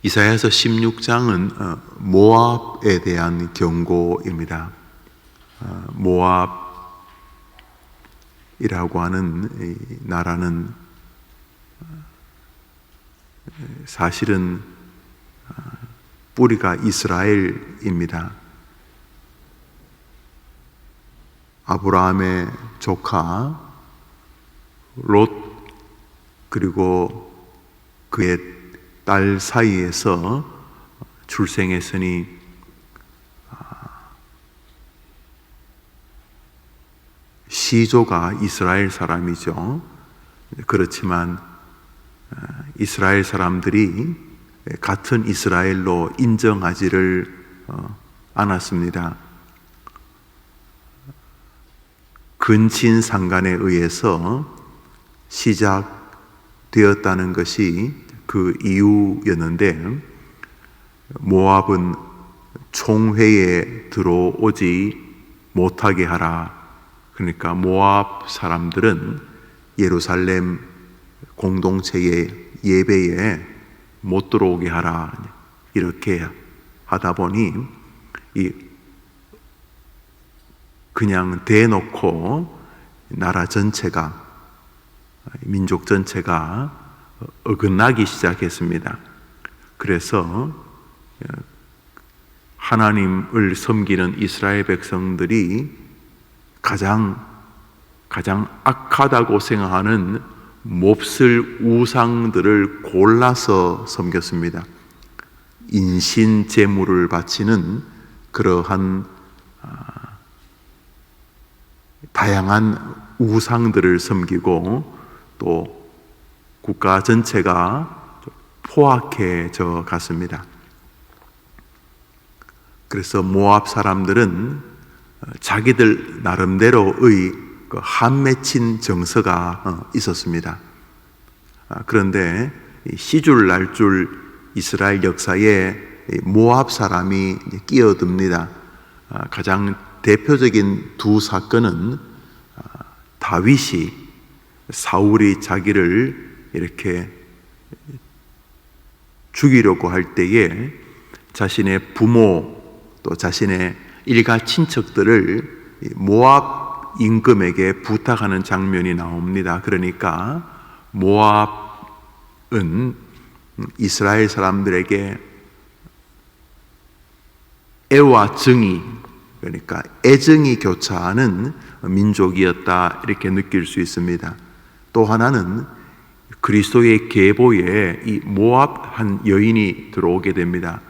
이사야서 16장은 모압에 대한 경고입니다. 모압이라고 하는 이 나라는 사실은 뿌리가 이스라엘입니다. 아브라함의 조카 롯 그리고 그의 딸 사이에서 출생했으니 시조가 이스라엘 사람이죠. 그렇지만 이스라엘 사람들이 같은 이스라엘로 인정하지를 않았습니다. 근친상간에 의해서 시작되었다는 것이 그 이유였는데, 모압은 총회에 들어오지 못하게 하라. 그러니까 모압 사람들은 예루살렘 공동체의 예배에 못 들어오게 하라. 이렇게 하다 보니 그냥 대놓고 나라 전체가, 민족 전체가 어긋나기 시작했습니다. 그래서 하나님을 섬기는 이스라엘 백성들이 가장 악하다고 생각하는 몹쓸 우상들을 골라서 섬겼습니다. 인신 제물을 바치는 그러한 다양한 우상들을 섬기고 또 국가 전체가 포악해져 갔습니다. 그래서 모압 사람들은 자기들 나름대로의 그 한맺힌 정서가 있었습니다. 그런데 시줄 날줄 이스라엘 역사에 모압 사람이 끼어듭니다. 가장 대표적인 두 사건은 다윗이 사울이 자기를 이렇게 죽이려고 할 때에 자신의 부모 또 자신의 일가 친척들을 모압 임금에게 부탁하는 장면이 나옵니다. 그러니까 모압은 이스라엘 사람들에게 애와 정이, 그러니까 애정이 교차하는 민족이었다, 이렇게 느낄 수 있습니다. 또 하나는 그리스도의 계보에 이 모압 한 여인이 들어오게 됩니다.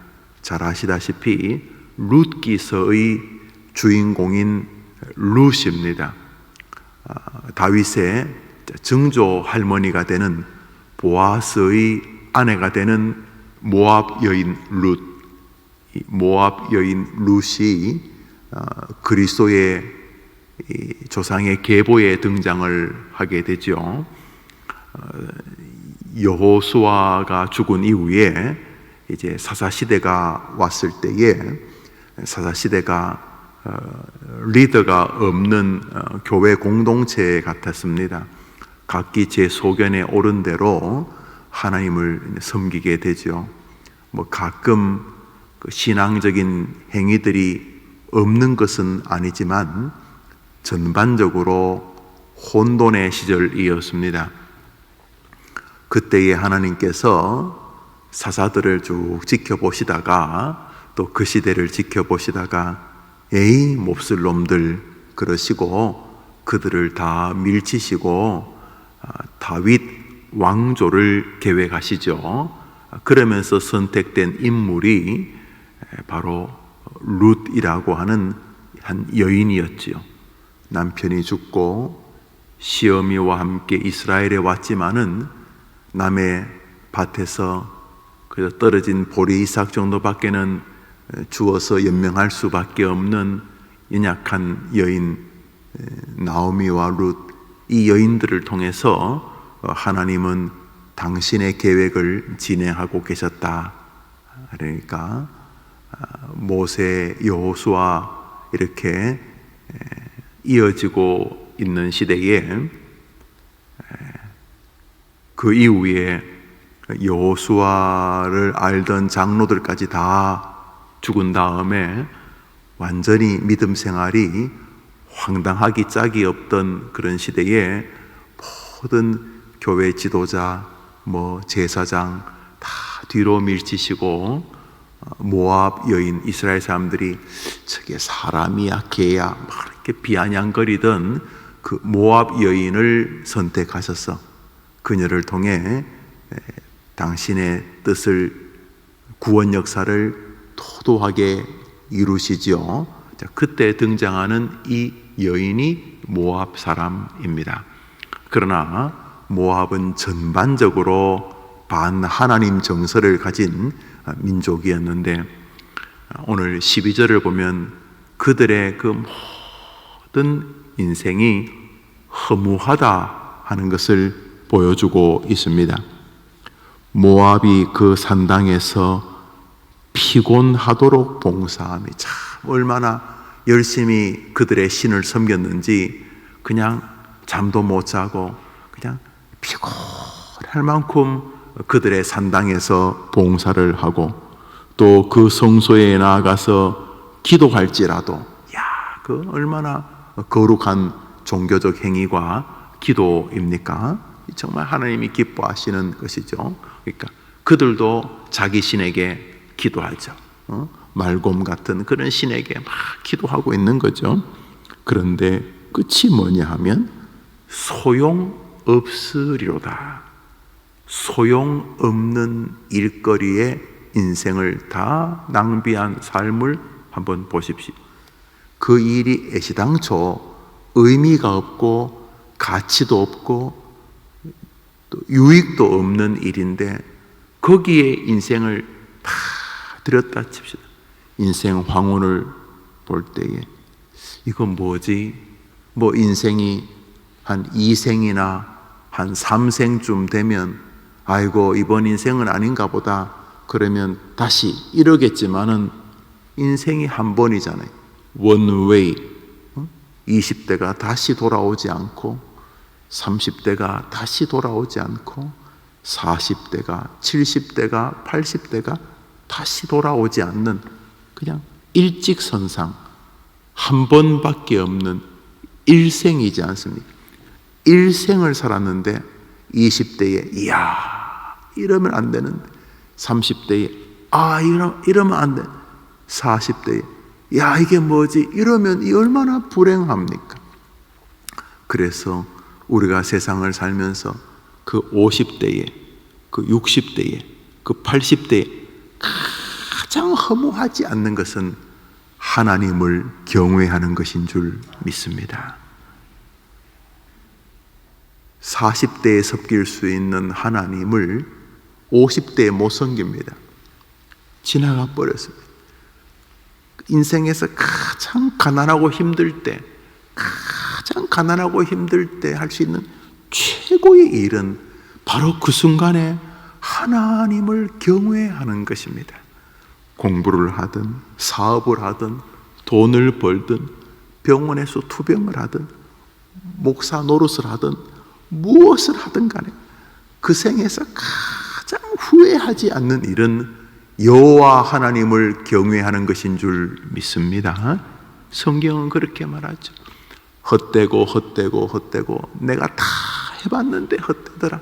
잘 아시다시피 룻기서의 주인공인 룻입니다. 다윗의 증조 할머니가 되는 보아스의 아내가 되는 모압 여인 룻. 모압 여인 룻이 그리스도의 조상의 계보에 등장을 하게 되죠. 여호수아가 죽은 이후에 이제 사사시대가 왔을 때에 사사시대가 리더가 없는 교회 공동체 같았습니다. 각기 제 소견에 옳은 대로 하나님을 섬기게 되죠. 가끔 그 신앙적인 행위들이 없는 것은 아니지만 전반적으로 혼돈의 시절이었습니다. 그때에 하나님께서 사사들을 쭉 지켜보시다가 또 그 시대를 지켜보시다가 에이 몹쓸 놈들 그러시고 그들을 다 밀치시고 다윗 왕조를 계획하시죠. 그러면서 선택된 인물이 바로 룻이라고 하는 한 여인이었지요. 남편이 죽고 시어미와 함께 이스라엘에 왔지만은 남의 밭에서 그저 떨어진 보리 이삭 정도밖에는 주어서 연명할 수밖에 없는 연약한 여인 나오미와 룻, 이 여인들을 통해서 하나님은 당신의 계획을 진행하고 계셨다. 그러니까 모세, 여호수아 이렇게 이어지고 있는 시대에 그 이후에 여호수아를 알던 장로들까지 다 죽은 다음에 완전히 믿음 생활이 황당하기 짝이 없던 그런 시대에 모든 교회 지도자, 제사장 다 뒤로 밀치시고 모압 여인 이스라엘 사람들이 저게 사람이야 개야 막 이렇게 비아냥거리던 그 모압 여인을 선택하셔서 그녀를 통해 당신의 뜻을 구원 역사를 토도하게 이루시지요. 그때 등장하는 이 여인이 모압 사람입니다. 그러나 모압은 전반적으로 반하나님 정서를 가진 민족이었는데 오늘 12절을 보면 그들의 그 모든 인생이 허무하다 하는 것을 보여주고 있습니다. 모압이 그 산당에서 피곤하도록 봉사함이 참 얼마나 열심히 그들의 신을 섬겼는지 그냥 잠도 못 자고 그냥 피곤할 만큼 그들의 산당에서 봉사를 하고 또 그 성소에 나아가서 기도할지라도 그 얼마나 거룩한 종교적 행위과 기도입니까? 정말 하나님이 기뻐하시는 것이죠. 그러니까 그들도 자기 신에게 기도하죠. 말곰 같은 그런 신에게 막 기도하고 있는 거죠. 그런데 끝이 뭐냐 하면 소용없으리로다. 소용없는 일거리에 인생을 다 낭비한 삶을 한번 보십시오. 그 일이 애시당초 의미가 없고 가치도 없고 또 유익도 없는 일인데 거기에 인생을 다 들였다 칩시다. 인생 황혼을 볼 때에 이건 뭐지? 인생이 한 2생이나 한 3생쯤 되면 아이고 이번 인생은 아닌가 보다 그러면 다시 이러겠지만은 인생이 한 번이잖아요. 원웨이. 20대가 다시 돌아오지 않고 30대가 다시 돌아오지 않고 40대가 70대가 80대가 다시 돌아오지 않는 그냥 일직선상 한 번밖에 없는 일생이지 않습니까? 일생을 살았는데 20대에 이야 이러면 안 되는데 30대에 이러면 안 돼 40대에 야 이게 뭐지 이러면 이 얼마나 불행합니까? 그래서 우리가 세상을 살면서 그 50대에 그 60대에 그 80대에 가장 허무하지 않는 것은 하나님을 경외하는 것인 줄 믿습니다. 40대에 섬길 수 있는 하나님을 50대에 못 섬깁니다. 지나가 버렸습니다. 인생에서 가장 가난하고 힘들 때 할 수 있는 최고의 일은 바로 그 순간에 하나님을 경외하는 것입니다. 공부를 하든 사업을 하든 돈을 벌든 병원에서 투병을 하든 목사 노릇을 하든 무엇을 하든 간에 그 생에서 가장 후회하지 않는 일은 여호와 하나님을 경외하는 것인 줄 믿습니다. 성경은 그렇게 말하죠. 헛되고 내가 다 해봤는데 헛되더라.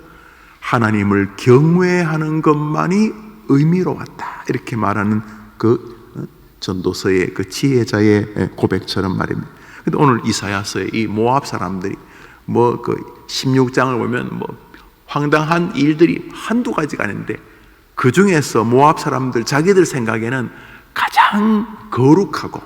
하나님을 경외하는 것만이 의미로웠다. 이렇게 말하는 그 전도서의 그 지혜자의 고백처럼 말입니다. 근데 오늘 이사야서의 이 모압 사람들이 그 16장을 보면 황당한 일들이 한두 가지가 아닌데 그 중에서 모압 사람들 자기들 생각에는 가장 거룩하고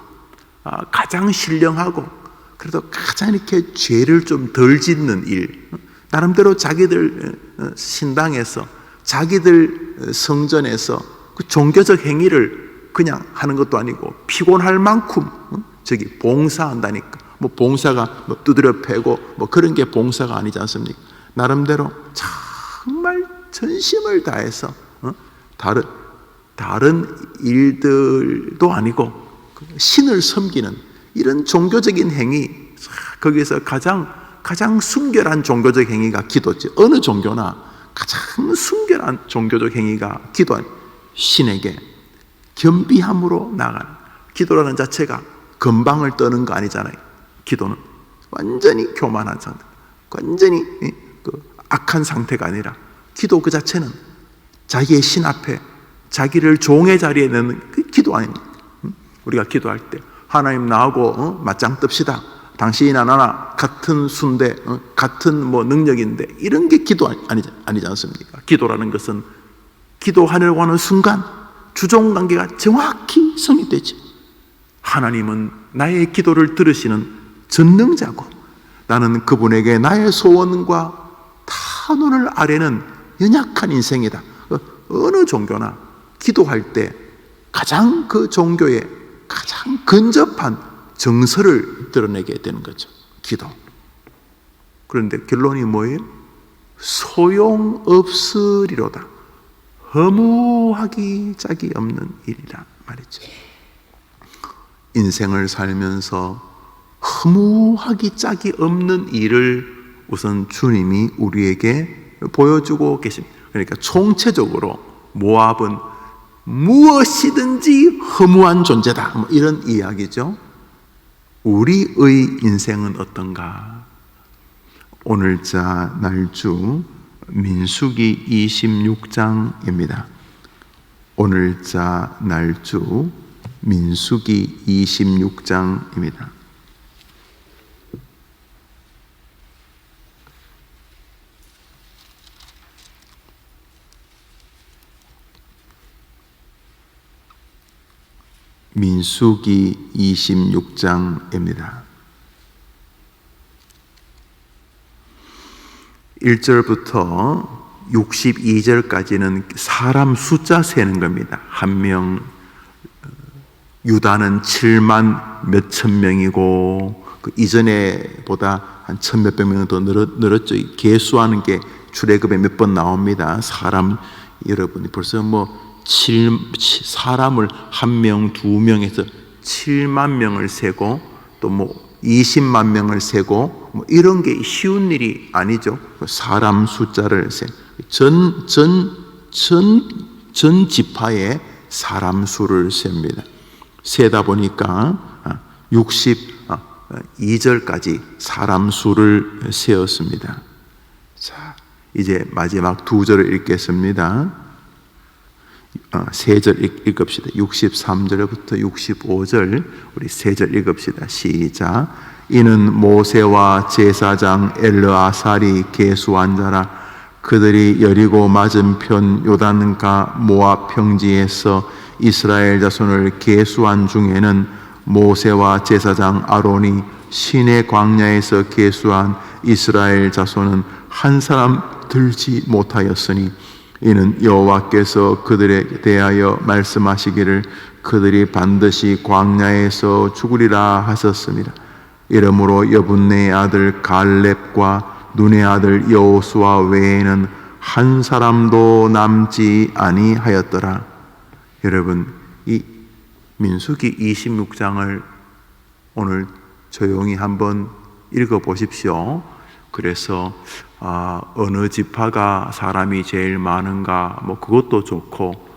가장 신령하고 그래도 가장 이렇게 죄를 좀 덜 짓는 일, 나름대로 자기들 신당에서 자기들 성전에서 그 종교적 행위를 그냥 하는 것도 아니고 피곤할 만큼 저기 봉사한다니까. 봉사가 두드려 패고 그런 게 봉사가 아니지 않습니까? 나름대로 정말 전심을 다해서 다른 일들도 아니고 신을 섬기는 이런 종교적인 행위, 거기서 가장 순결한 종교적 행위가 기도지. 어느 종교나 가장 순결한 종교적 행위가 기도한 신에게 겸비함으로 나가는, 기도라는 자체가 건방을 떠는 거 아니잖아요. 기도는 완전히 교만한 상태, 완전히 악한 상태가 아니라 기도 그 자체는 자기의 신 앞에 자기를 종의 자리에 넣는 그 기도 아닙니까? 우리가 기도할 때 하나님 나하고 맞짱 뜹시다, 당신이나 나나 같은 순대, 같은 뭐 능력인데, 이런 게 기도 아니지 않습니까? 기도라는 것은 기도하려고 하는 순간 주종관계가 정확히 성립되죠. 하나님은 나의 기도를 들으시는 전능자고, 나는 그분에게 나의 소원과 탄원을 아뢰는 연약한 인생이다. 어느 종교나 기도할 때 가장 그 종교의 가장 근접한 정서를 드러내게 되는 거죠. 기도. 그런데 결론이 뭐예요? 소용없으리로다. 허무하기 짝이 없는 일이라 말이죠. 인생을 살면서 허무하기 짝이 없는 일을 우선 주님이 우리에게 보여주고 계십니다. 그러니까 총체적으로 모압은 무엇이든지 허무한 존재다, 뭐 이런 이야기죠. 우리의 인생은 어떤가? 오늘자 날주 민수기 26장입니다. 오늘자 날주 민수기 26장입니다. 민수기 26장입니다. 1절부터 62절까지는 사람 숫자 세는 겁니다. 한 명, 유다는 7만 몇천 명이고, 그 이전에 보다 한 1,000몇백 명 더 늘었죠. 계수하는 게 출애굽에 몇 번 나옵니다. 사람, 여러분이 벌써 사람을 한 명, 두 명에서 7만 명을 세고, 또 20만 명을 세고, 이런 게 쉬운 일이 아니죠. 사람 숫자를 전 지파의 사람 수를 셉니다. 세다 보니까 62절까지 사람 수를 세었습니다. 자, 이제 마지막 두 절을 읽겠습니다. 세 절 읽읍시다. 63절부터 65절 우리 세 절 읽읍시다. 시작. 이는 모세와 제사장 엘르아살이 계수한 자라. 그들이 여리고 맞은편 요단가 모압 평지에서 이스라엘 자손을 계수한 중에는 모세와 제사장 아론이 시내 광야에서 계수한 이스라엘 자손은 한 사람 들지 못하였으니, 이는 여호와께서 그들에 대하여 말씀하시기를 그들이 반드시 광야에서 죽으리라 하셨습니다. 이러므로 여분네의 아들 갈렙과 눈의 아들 여호수아 외에는 한 사람도 남지 아니하였더라. 여러분, 이 민수기 26장을 오늘 조용히 한번 읽어보십시오. 그래서 어느 지파가 사람이 제일 많은가, 그것도 좋고,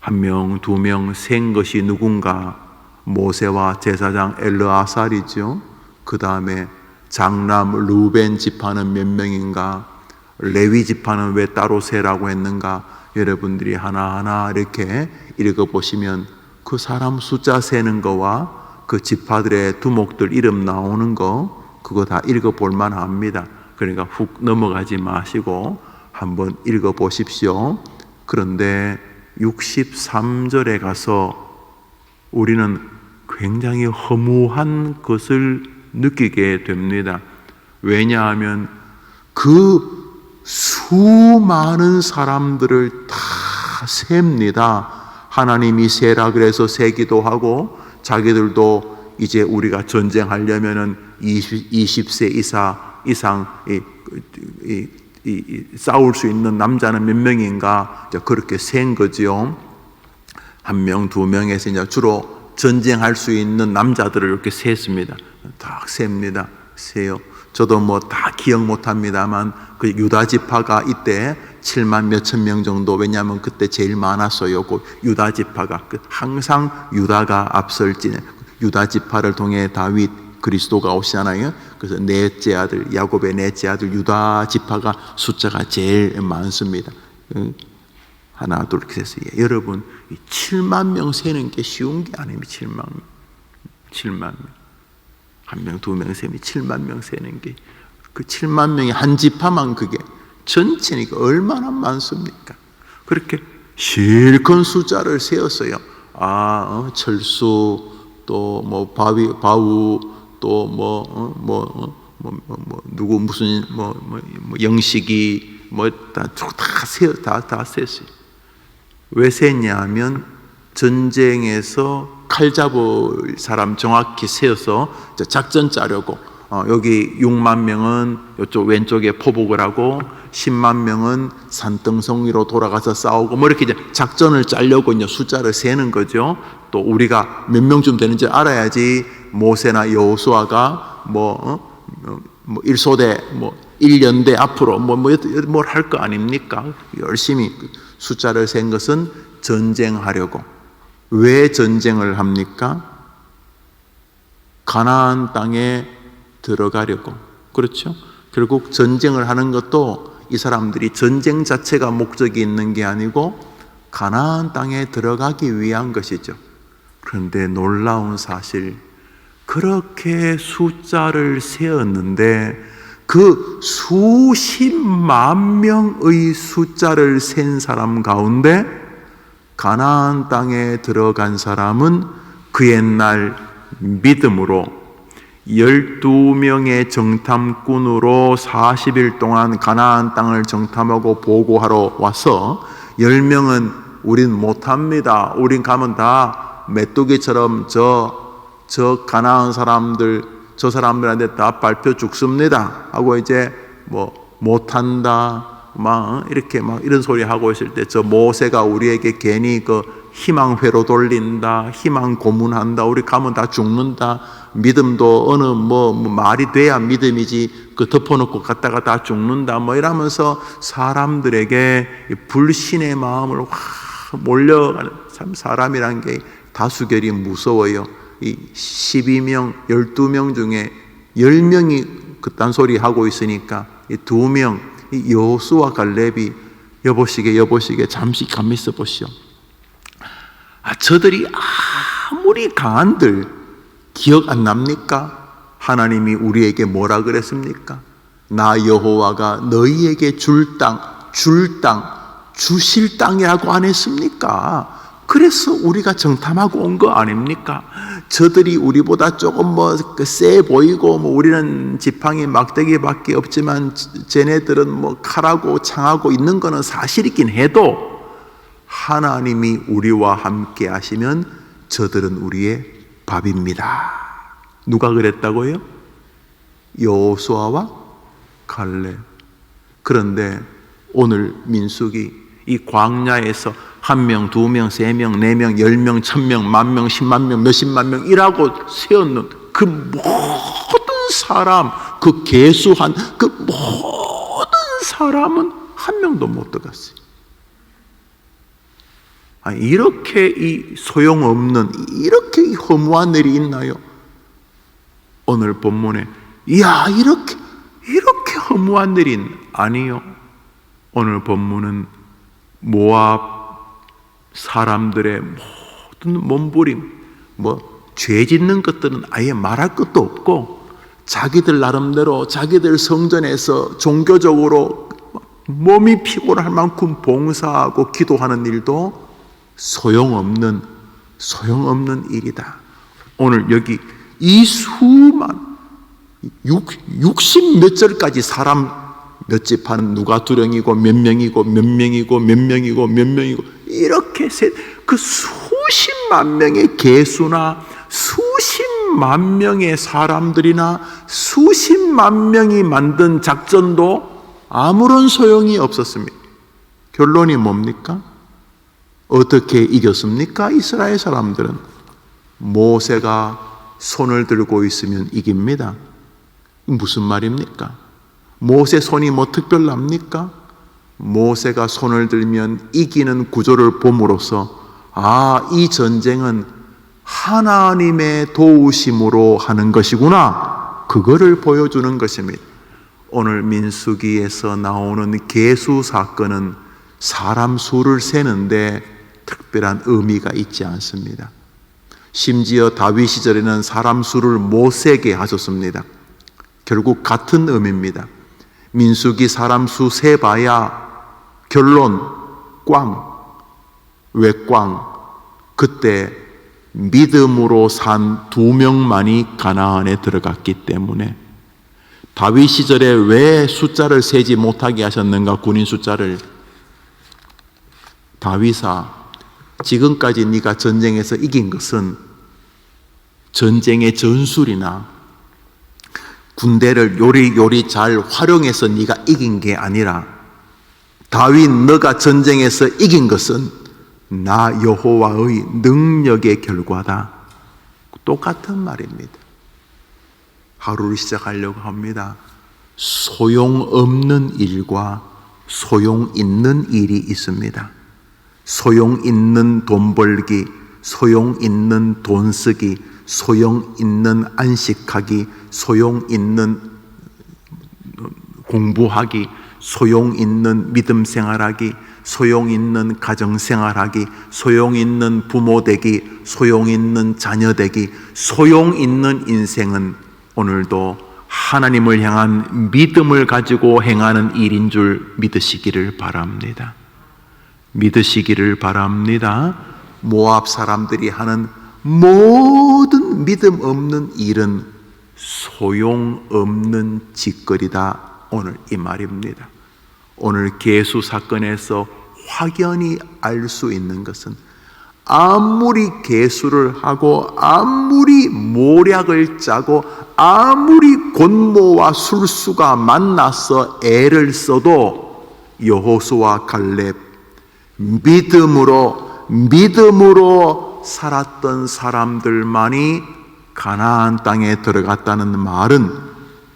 한 명, 두 명 센 것이 누군가, 모세와 제사장 엘르아살이죠. 그 다음에 장남 루벤 지파는 몇 명인가, 레위 지파는 왜 따로 세라고 했는가, 여러분들이 하나하나 이렇게 읽어보시면 그 사람 숫자 세는 거와 그 지파들의 두목들 이름 나오는 거, 그거 다 읽어볼 만합니다. 그러니까 훅 넘어가지 마시고 한번 읽어보십시오. 그런데 63절에 가서 우리는 굉장히 허무한 것을 느끼게 됩니다. 왜냐하면 그 수많은 사람들을 다 셉니다. 하나님이 세라 그래서 세기도 하고, 자기들도 이제 우리가 전쟁하려면은 20세 이상 싸울 수 있는 남자는 몇 명인가, 그렇게 센 거지요. 한 명, 두 명에서 이제 주로 전쟁할 수 있는 남자들을 이렇게 셌습니다. 딱 셉니다. 세요. 저도 뭐 다 기억 못합니다만 그 유다 지파가 이때 7만 몇천 명 정도, 왜냐하면 그때 제일 많았어요. 그 유다 지파가 항상 유다가 앞설지, 유다 지파를 통해 다윗 그리스도가 오시잖아요. 그래서 넷째 아들, 야곱의 넷째 아들 유다 지파가 숫자가 제일 많습니다. 하나 둘 셋. 여러분 7만 명 세는 게 쉬운 게 아닙니다. 7만 명. 한 명, 두 명 세면 7만 명 세는 게, 그 7만 명이 한 지파만 그게 전체니까 얼마나 많습니까? 그렇게 실컷 숫자를 세웠어요. 철수, 또 뭐 바우, 또 누구 무슨 영식이 다 셌어요. 왜 셌냐면 전쟁에서 칼 잡을 사람 정확히 세어서 작전 짜려고, 여기 6만 명은 이쪽 왼쪽에 포복을 하고 10만 명은 산등성위로 돌아가서 싸우고 뭐 이렇게 이제 작전을 짜려고 이제 숫자를 세는 거죠. 또 우리가 몇 명쯤 되는지 알아야지 모세나 여호수아가 뭐 1소대, 1연대 앞으로 뭘 할 거 아닙니까? 열심히 숫자를 센 것은 전쟁하려고. 왜 전쟁을 합니까? 가나안 땅에 들어가려고. 그렇죠? 결국 전쟁을 하는 것도 이 사람들이 전쟁 자체가 목적이 있는 게 아니고 가나안 땅에 들어가기 위한 것이죠. 그런데 놀라운 사실, 그렇게 숫자를 세었는데 그 수십만 명의 숫자를 센 사람 가운데 가나안 땅에 들어간 사람은 그 옛날 믿음으로 12명의 정탐꾼으로 40일 동안 가나안 땅을 정탐하고 보고하러 와서 10명은 우린 못합니다. 우린 가면 다 메뚜기처럼 저 가나안 사람들, 저 사람들한테 다 밟혀 죽습니다 하고 이제 못한다 이렇게 이런 소리 하고 있을 때, 저 모세가 우리에게 괜히 그 희망회로 돌린다, 희망 고문한다, 우리 가면 다 죽는다, 믿음도 어느 말이 돼야 믿음이지 그 덮어놓고 갔다가 다 죽는다 이러면서 사람들에게 불신의 마음을 확 몰려가는, 참 사람이란 게 다수결이 무서워요. 이 12명, 12명 중에 10명이 그딴 소리 하고 있으니까 이 2명, 이 여호수아 갈렙이 여보시게 잠시 가만히 있어 보시오. 저들이 아무리 강한들 기억 안 납니까? 하나님이 우리에게 뭐라 그랬습니까? 나 여호와가 너희에게 줄 땅, 주실 땅이라고 안 했습니까? 그래서 우리가 정탐하고 온 거 아닙니까? 저들이 우리보다 조금 세 보이고 우리는 지팡이 막대기밖에 없지만 쟤네들은 칼하고 창하고 있는 거는 사실이긴 해도 하나님이 우리와 함께 하시면 저들은 우리의 밥입니다. 누가 그랬다고요? 여호수아와 갈렙. 그런데 오늘 민수기 이 광야에서 1명, 2명, 3명, 4명, 10명, 1000명, 10,000명, 10만 명, 몇십만 명이라고 세웠는 그 모든 사람, 그 계수한 그 모든 사람은 한 명도 못 들어갔어요. 이렇게 이 소용없는, 이렇게 이 허무한 일이 있나요? 오늘 본문에 이렇게 허무한 일이 아니요. 오늘 본문은 모압 사람들의 모든 몸부림, 죄 짓는 것들은 아예 말할 것도 없고 자기들 나름대로 자기들 성전에서 종교적으로 몸이 피곤할 만큼 봉사하고 기도하는 일도 소용없는 일이다. 오늘 여기 이 수만 60 몇 절까지 사람 몇 집하는 누가 두령이고 몇 명이고 몇 명이고 몇 명이고 몇 명이고 이렇게 그 수십만 명의 개수나 수십만 명의 사람들이나 수십만 명이 만든 작전도 아무런 소용이 없었습니다. 결론이 뭡니까? 어떻게 이겼습니까? 이스라엘 사람들은 모세가 손을 들고 있으면 이깁니다. 무슨 말입니까? 모세 손이 뭐 특별합니까? 모세가 손을 들면 이기는 구조를 봄으로써 이 전쟁은 하나님의 도우심으로 하는 것이구나, 그거를 보여주는 것입니다. 오늘 민수기에서 나오는 계수 사건은 사람 수를 세는데 특별한 의미가 있지 않습니다. 심지어 다윗 시절에는 사람 수를 못 세게 하셨습니다. 결국 같은 의미입니다. 민수기 사람 수 세봐야 결론 꽝. 왜 꽝? 그때 믿음으로 산 2명만이 가나안에 들어갔기 때문에. 다윗 시절에 왜 숫자를 세지 못하게 하셨는가? 군인 숫자를. 다윗아, 지금까지 네가 전쟁에서 이긴 것은 전쟁의 전술이나 군대를 요리요리 잘 활용해서 네가 이긴 게 아니라, 다윗 너가 전쟁에서 이긴 것은 나 여호와의 능력의 결과다. 똑같은 말입니다. 하루를 시작하려고 합니다. 소용없는 일과 소용 있는 일이 있습니다. 소용 있는 돈 벌기, 소용 있는 돈 쓰기, 소용 있는 안식하기, 소용 있는 공부하기, 소용 있는 믿음 생활하기, 소용 있는 가정 생활하기, 소용 있는 부모 되기, 소용 있는 자녀 되기, 소용 있는 인생은 오늘도 하나님을 향한 믿음을 가지고 행하는 일인 줄 믿으시기를 바랍니다. 믿으시기를 바랍니다. 모압 사람들이 하는 모든 믿음 없는 일은 소용없는 짓거리다. 오늘 이 말입니다. 오늘 계수 사건에서 확연히 알 수 있는 것은 아무리 계수를 하고 아무리 모략을 짜고 아무리 권모와 술수가 만나서 애를 써도 여호수아 갈렙 믿음으로 살았던 사람들만이 가나안 땅에 들어갔다는 말은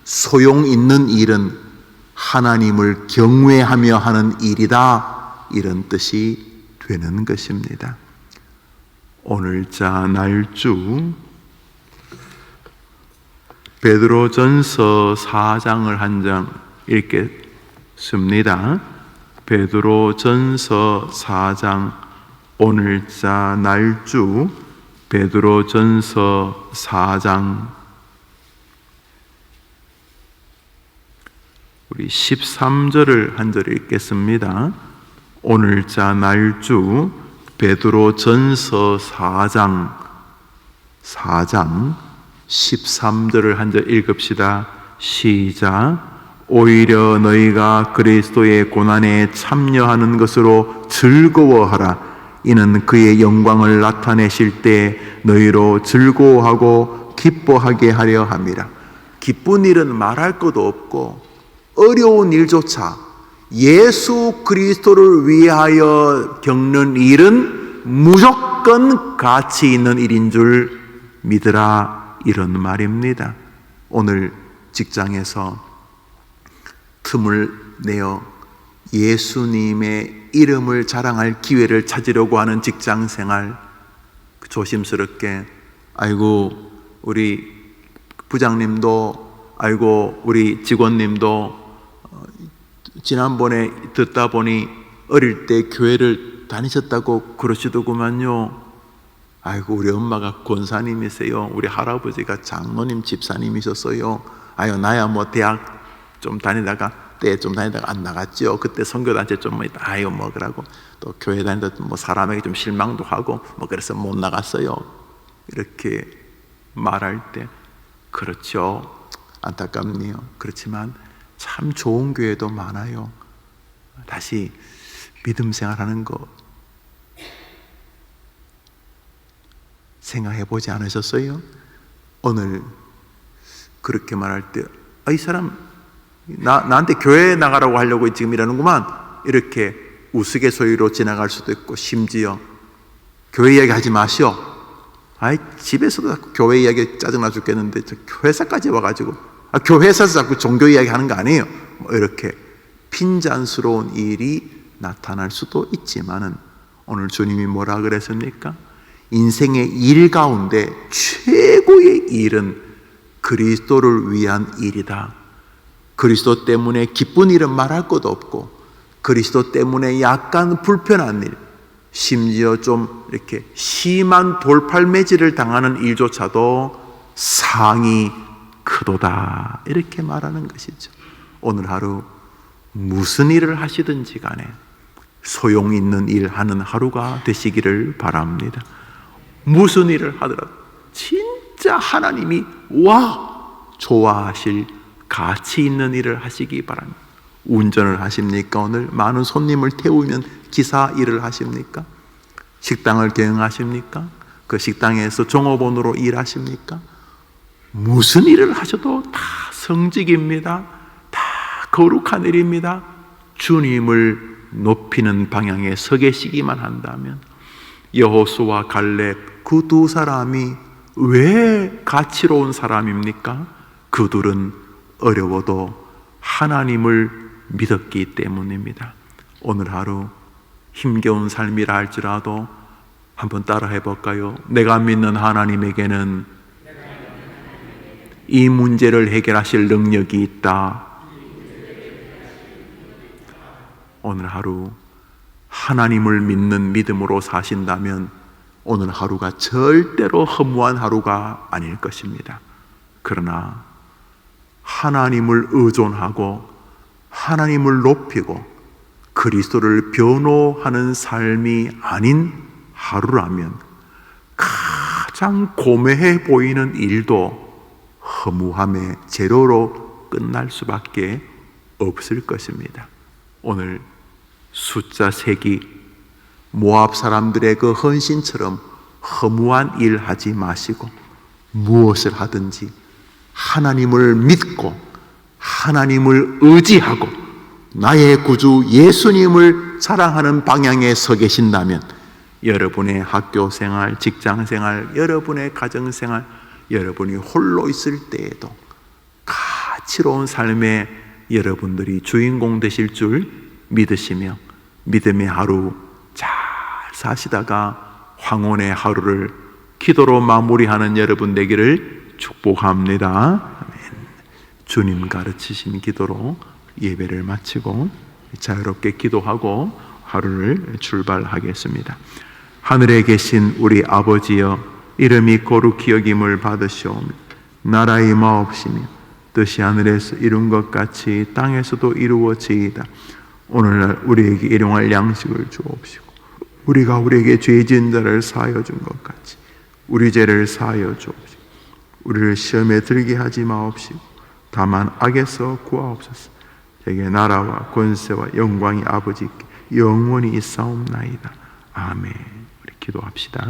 소용 있는 일은 하나님을 경외하며 하는 일이다, 이런 뜻이 되는 것입니다. 오늘자 날주 베드로전서 4장을 한 장 읽겠습니다. 베드로전서 4장, 오늘자 날주 베드로전서 4장 우리 13절을 한 절 읽겠습니다. 오늘자 날주 베드로전서 4장 13절을 한 절 읽읍시다. 시작. 오히려 너희가 그리스도의 고난에 참여하는 것으로 즐거워하라. 이는 그의 영광을 나타내실 때 너희로 즐거워하고 기뻐하게 하려 함이라. 기쁜 일은 말할 것도 없고 어려운 일조차 예수 그리스도를 위하여 겪는 일은 무조건 가치 있는 일인 줄 믿으라, 이런 말입니다. 오늘 직장에서 틈을 내어 예수님의 이름을 자랑할 기회를 찾으려고 하는 직장 생활, 조심스럽게 아이고 우리 부장님도, 아이고 우리 직원님도 지난번에 듣다 보니 어릴 때 교회를 다니셨다고 그러시더구만요. 아이고 우리 엄마가 권사님이세요. 우리 할아버지가 장로님 집사님이셨어요. 아유 나야 뭐 대학 좀 다니다가 안 나갔죠. 그때 선교단체 좀 아유 뭐 그러고 또 교회 다니다 뭐 사람에게 좀 실망도 하고 뭐 그래서 못 나갔어요. 이렇게 말할 때 그렇죠. 안타깝네요. 그렇지만 참 좋은 교회도 많아요. 다시 믿음 생활하는 거 생각해 보지 않으셨어요? 오늘 그렇게 말할 때 이 사람 나한테 교회 나가라고 하려고 지금 이러는구만, 이렇게 우스갯소리로 지나갈 수도 있고, 심지어 교회 이야기 하지 마시오. 집에서도 교회 이야기 짜증나 죽겠는데 저 회사까지 와가지고 교회에서 자꾸 종교 이야기 하는 거 아니에요. 뭐 이렇게 빈잔스러운 일이 나타날 수도 있지만은 오늘 주님이 뭐라 그랬습니까? 인생의 일 가운데 최고의 일은 그리스도를 위한 일이다. 그리스도 때문에 기쁜 일은 말할 것도 없고, 그리스도 때문에 약간 불편한 일, 심지어 좀 이렇게 심한 돌팔매질을 당하는 일조차도 상이 크도다. 이렇게 말하는 것이죠. 오늘 하루 무슨 일을 하시든지 간에 소용 있는 일 하는 하루가 되시기를 바랍니다. 무슨 일을 하더라도 진짜 하나님이 좋아하실 가치 있는 일을 하시기 바랍니다. 운전을 하십니까? 오늘 많은 손님을 태우면 기사 일을 하십니까? 식당을 경영하십니까? 그 식당에서 종업원으로 일하십니까? 무슨 일을 하셔도 다 성직입니다. 다 거룩한 일입니다. 주님을 높이는 방향에 서 계시기만 한다면, 여호수아와 갈렙 그 두 사람이 왜 가치로운 사람입니까? 그들은 어려워도 하나님을 믿었기 때문입니다. 오늘 하루 힘겨운 삶이라 할지라도 한번 따라 해볼까요? 내가 믿는 하나님에게는 이 문제를 해결하실 능력이 있다. 오늘 하루 하나님을 믿는 믿음으로 사신다면 오늘 하루가 절대로 허무한 하루가 아닐 것입니다. 그러나 하나님을 의존하고 하나님을 높이고 그리스도를 변호하는 삶이 아닌 하루라면 가장 고매해 보이는 일도 허무함의 재료로 끝날 수밖에 없을 것입니다. 오늘 숫자 세기 모압 사람들의 그 헌신처럼 허무한 일 하지 마시고 무엇을 하든지 하나님을 믿고 하나님을 의지하고 나의 구주 예수님을 사랑하는 방향에 서 계신다면 여러분의 학교생활, 직장생활, 여러분의 가정생활, 여러분이 홀로 있을 때에도 가치로운 삶에 여러분들이 주인공 되실 줄 믿으시며 믿음의 하루 잘 사시다가 황혼의 하루를 기도로 마무리하는 여러분 되기를 축복합니다. 아멘. 주님 가르치신 기도로 예배를 마치고 자유롭게 기도하고 하루를 출발하겠습니다. 하늘에 계신 우리 아버지여, 이름이 거룩히 여김을 받으시오며 나라의 마옵시며 뜻이 하늘에서 이룬 것 같이 땅에서도 이루어지이다. 오늘날 우리에게 일용할 양식을 주옵시고 우리가 우리에게 죄 지은 자를 사하여 준 것 같이 우리 죄를 사하여 주옵시고 우리를 시험에 들게 하지 마옵시고 다만 악에서 구하옵소서. 제게 나라와 권세와 영광이 아버지께 영원히 있사옵나이다. 아멘. 우리 기도합시다.